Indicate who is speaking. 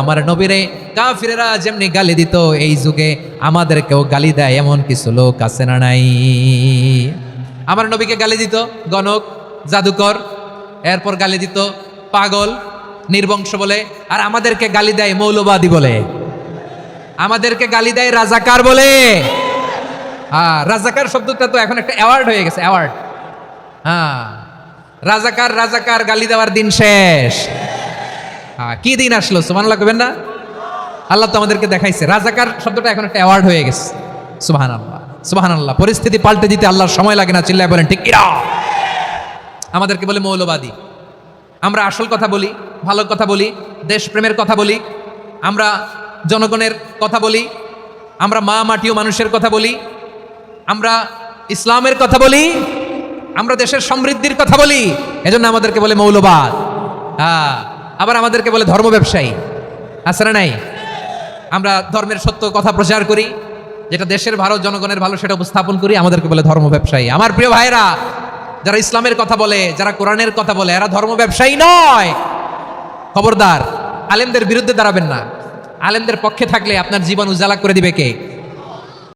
Speaker 1: আমার নবীরে কাফিরেরা যেমনি গালি দিত এই যুগে আমাদেরকেও গালি দেয় এমন কিছু লোক আছে না নাই? আমার নবীকে গালি দিত গণক, জাদুকর, এরপর গালি দিত পাগল, নির্বংশ বলে, আর আমাদেরকে গালি দেয় মৌলবাদী বলে, আমাদেরকে গালি দেয় রাজাকার বলে। রাজাকার শব্দটা তো এখন একটা অ্যাওয়ার্ড হয়ে গেছে, অ্যাওয়ার্ড। রাজাকার রাজাকার গালি দেওয়ার দিন শেষ। কি দিন আসলো সুবহানাল্লাহ কইবেন না? আল্লাহ তো আমাদেরকে দেখাইছে রাজাকার শব্দটা এখন একটা অ্যাওয়ার্ড হয়ে গেছে। সুবহানাল্লাহ সুবহানাল্লাহ। পরিস্থিতি পাল্টে দিতে আল্লাহর সময় লাগে না, চিল্লায় বলেন ঠিক কিনা? আমাদেরকে বলে মৌলবাদী। আমরা আসল কথা বলি, ভালো কথা বলি, দেশপ্রেমের কথা বলি, আমরা জনগণের কথা বলি, আমরা মা মাটি ও মানুষের কথা বলি, আমরা ইসলামের কথা বলি, আমরা দেশের সমৃদ্ধির কথা বলি, এজন্য আমাদেরকে বলে মৌলবাদ। আবার আমাদেরকে বলে ধর্ম ব্যবসায়ী, আছে না নাই? আমরা ধর্মের সত্য কথা প্রচার করি, যেটা দেশের ভালো জনগণের ভালো সেটা উপস্থাপন করি, আমাদেরকে বলে ধর্ম ব্যবসায়ী। আমার প্রিয় ভাইরা, যারা ইসলামের কথা বলে, যারা কোরআনের কথা বলে, এরা ধর্ম ব্যবসায়ী নয়। খবরদার, আলেমদের বিরুদ্ধে দাঁড়াবেন না। আলেমদের পক্ষে থাকলে আপনার জীবন উজালা করে দিবে কে?